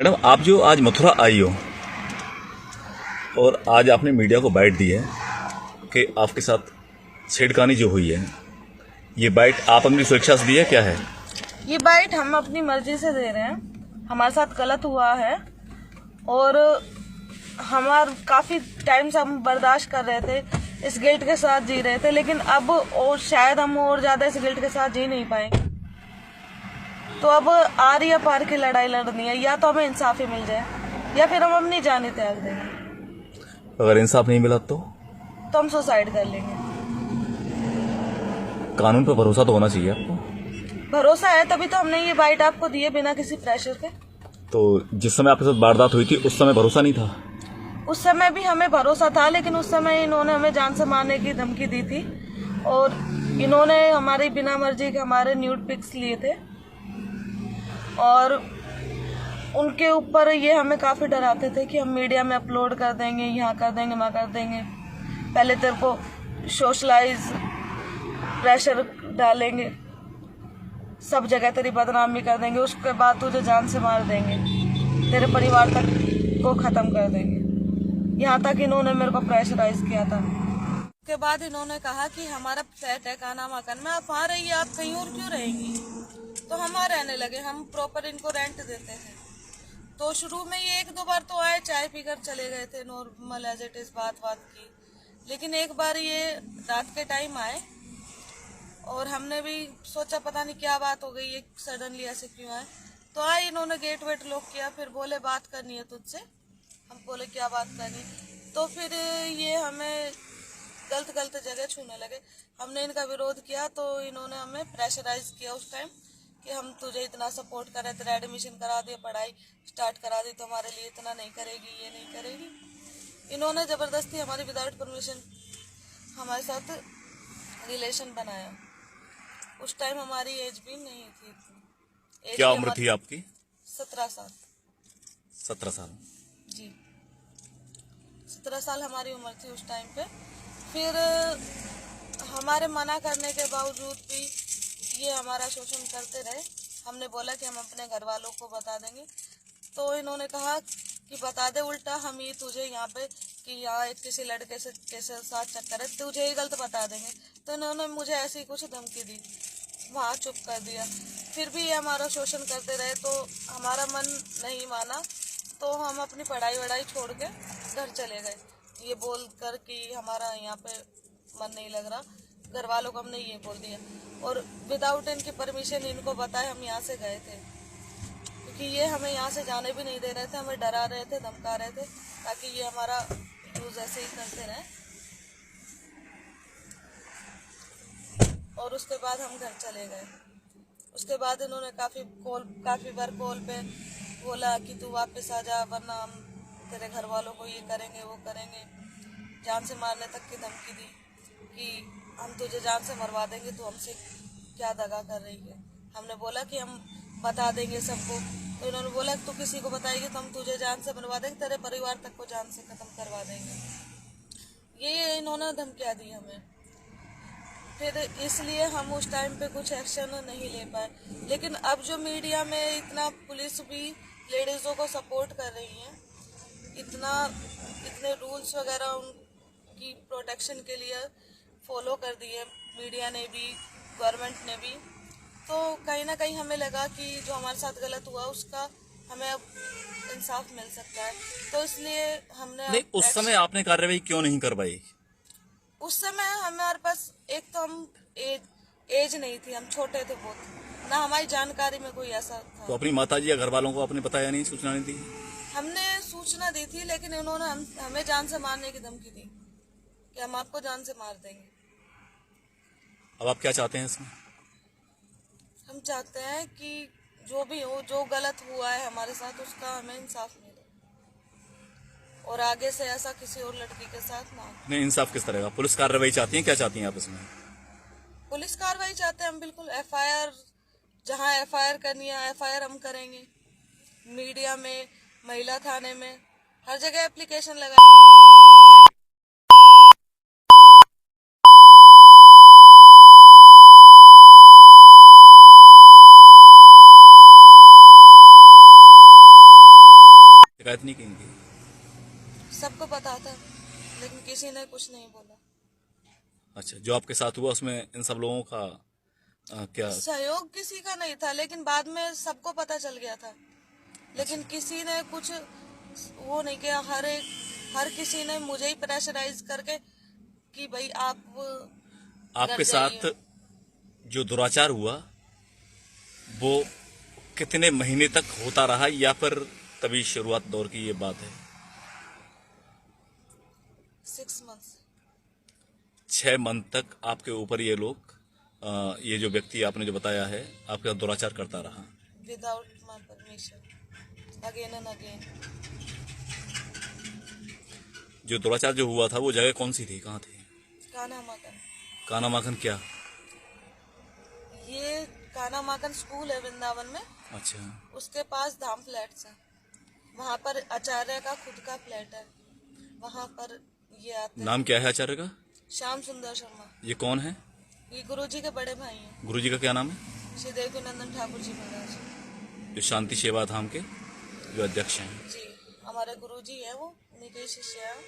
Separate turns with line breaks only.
Madam, आप जो आज मथुरा आई हो और आज आपने मीडिया को बाइट दी है कि आपके साथ छेड़खानी जो हुई है, ये बाइट आप अपनी सुरक्षा से दी है, क्या है?
ये बाइट हम अपनी मर्जी से दे रहे हैं। हमारे साथ गलत हुआ है और हमार काफी टाइम से हम बर्दाश्त कर रहे थे, इस गिल्ट के साथ जी रहे थे, लेकिन अब और शायद हम और ज्यादा इस गिल्ट के साथ जी नहीं पाएंगे। तो अब आर या पार की लड़ाई लड़नी है, या तो हमें इंसाफी मिल जाए या फिर हम अपनी जान त्याग देंगे।
अगर इंसाफ नहीं मिला तो
हम सुसाइड कर लेंगे।
कानून पर भरोसा तो होना चाहिए आपको।
भरोसा है तभी तो हमने ये बाइट आपको दी है, बिना किसी प्रेशर के।
तो जिस समय आपके साथ वारदात हुई थी उस समय भरोसा नहीं था?
उस समय भी हमें भरोसा था, लेकिन उस समय इन्होंने हमें जान से मारने की धमकी दी थी और इन्होंने हमारी बिना मर्जी के हमारे न्यूड पिक्स लिए थे और उनके ऊपर ये हमें काफी डराते थे कि हम मीडिया में अपलोड कर देंगे, यहाँ कर देंगे, वहाँ कर देंगे, पहले तेरे को सोशलाइज प्रेशर डालेंगे, सब जगह तेरी बदनामी कर देंगे, उसके बाद तुझे जान से मार देंगे, तेरे परिवार तक को खत्म कर देंगे। यहाँ तक इन्होंने मेरे को प्रेशराइज किया था। उसके बाद इन्होंने कहा कि हमारा फ्लैट है काना मकान में, आप वहाँ रहिए, आप कहीं और क्यों रहेंगी। तो हम वहाँ रहने लगे, हम प्रॉपर इनको रेंट देते हैं। तो शुरू में ये एक दो बार तो आए, चाय पीकर चले गए थे, नॉर्मल एज इट इज बात की। लेकिन एक बार ये रात के टाइम आए और हमने भी सोचा पता नहीं क्या बात हो गई, ये सडनली ऐसे क्यों आए। तो आए, इन्होंने गेट वेट लॉक किया, फिर बोले बात करनी है तुझसे। हम बोले क्या बात करनी। तो फिर ये हमें गलत गलत जगह छूने लगे। हमने इनका विरोध किया तो इन्होंने हमें प्रेशराइज किया उस टाइम कि हम तुझे इतना सपोर्ट कर रहे, तेरा एडमिशन करा दिया, पढ़ाई स्टार्ट करा दी, तो हमारे लिए इतना नहीं करेगी, ये नहीं करेगी। इन्होंने जबरदस्ती हमारी विदाउट परमिशन हमारे साथ रिलेशन बनाया। उस टाइम हमारी एज भी नहीं थी।
क्या उम्र थी आपकी?
17 साल।
17 साल
जी, 17 साल हमारी उम्र थी उस टाइम पे। फिर हमारे मना करने के बावजूद भी ये हमारा शोषण करते रहे। हमने बोला कि हम अपने घर वालों को बता देंगे, तो इन्होंने कहा कि बता दे, उल्टा हम ही तुझे यहाँ पे कि यहाँ किसी लड़के से कैसे साथ चक्कर है, तुझे ही गलत बता देंगे। तो इन्होंने मुझे ऐसी कुछ धमकी दी, वहाँ चुप कर दिया। फिर भी ये हमारा शोषण करते रहे तो हमारा मन नहीं माना, तो हम अपनी पढ़ाई वढ़ाई छोड़ के घर चले गए, ये बोल कर कि हमारा यहाँ पे मन नहीं लग रहा। घर वालों को हमने ये बोल दिया और विदाउट इनकी परमिशन इनको बताए हम यहाँ से गए थे, क्योंकि ये हमें यहाँ से जाने भी नहीं दे रहे थे, हमें डरा रहे थे, धमका रहे थे, ताकि ये हमारा यूज ऐसे ही करते रहे। और उसके बाद हम घर चले गए। उसके बाद इन्होंने काफी बार कॉल पे बोला कि तू वापस आ जा, वरना हम तेरे घर वालों को ये करेंगे, वो करेंगे, जान से मारने तक की धमकी दी कि हम तुझे जान से मरवा देंगे, तू हमसे क्या दगा कर रही है। हमने बोला कि हम बता देंगे सबको, तो इन्होंने बोला तू किसी को बताएगी तो हम तुझे जान से मरवा देंगे, तेरे परिवार तक को जान से खत्म करवा देंगे। ये इन्होंने धमकियां दी हमें। फिर इसलिए हम उस टाइम पे कुछ एक्शन नहीं ले पाए। लेकिन अब जो मीडिया में इतना पुलिस भी लेडीजों को सपोर्ट कर रही है, इतने रूल्स वगैरह उनकी प्रोटेक्शन के लिए फॉलो कर दिए मीडिया ने भी, गवर्नमेंट ने भी, तो कहीं ना कहीं हमें लगा कि जो हमारे साथ गलत हुआ उसका हमें अब इंसाफ मिल सकता है। तो इसलिए हमने
नहीं, उस समय आपने कार्रवाई क्यों नहीं करवाई?
उस समय हमारे पास एक तो हम एज नहीं थी, हम छोटे थे बहुत, ना हमारी जानकारी में कोई ऐसा था।
तो अपनी माताजी या घर वालों को आपने बताया नहीं, सूचना नहीं दी?
हमने सूचना दी थी, लेकिन उन्होंने हमें जान से मारने की धमकी दी कि हम आपको जान से मार देंगे।
अब आप क्या चाहते हैं इसमें?
हम चाहते हैं कि जो भी हो, जो गलत हुआ है हमारे साथ, उसका हमें इंसाफ मिले और आगे से ऐसा किसी और लड़की के साथ ना हो।
नहीं, इंसाफ किस तरह का? पुलिस कार्रवाई चाहती है, क्या चाहती हैं आप इसमें?
पुलिस कार्रवाई चाहते हैं हम, बिल्कुल एफआईआर, जहां एफआईआर करनी है एफआईआर हम करेंगे। मीडिया में, महिला थाने में, हर जगह एप्लीकेशन लगा। कुछ नहीं बोला।
अच्छा, जो आपके साथ हुआ उसमें इन सब लोगों का क्या?
सहयोग किसी का नहीं था, लेकिन बाद में सबको पता चल गया था। लेकिन किसी ने कुछ वो नहीं किया। हर किसी ने मुझे ही प्रेशराइज करके कि भाई आप
आपके
डर जाइए।
साथ जो दुराचार हुआ वो कितने महीने तक होता रहा, या फिर तभी शुरुआत दौर की ये बात है?
6 मंथ्स।
6 मंथ तक आपके ऊपर ये लोग ये जो व्यक्ति आपने जो बताया है आपके साथ दुराचार करता रहा।
Without my permission, again and again.
जो दुराचार जो हुआ था वो जगह कौन सी थी, कहाँ थी?
कान्हा माकन।
कान्हा माखन क्या?
ये कान्हा माकन स्कूल है वृंदावन में,
अच्छा।
उसके पास धाम फ्लैट्स है। वहाँ पर आचार्य का खुद का फ्लैट है, वहाँ पर ये आते हैं।
नाम क्या है आचार्य का?
श्याम सुंदर शर्मा।
ये कौन है?
ये गुरुजी के बड़े भाई हैं,
गुरुजी का क्या नाम है?
श्री देवकीनंदन ठाकुर जी महाराज।
जो शांति सेवा धाम के जो अध्यक्ष हैं।
जी, हमारे गुरुजी है वो, उन्हीं के शिष्य हैं।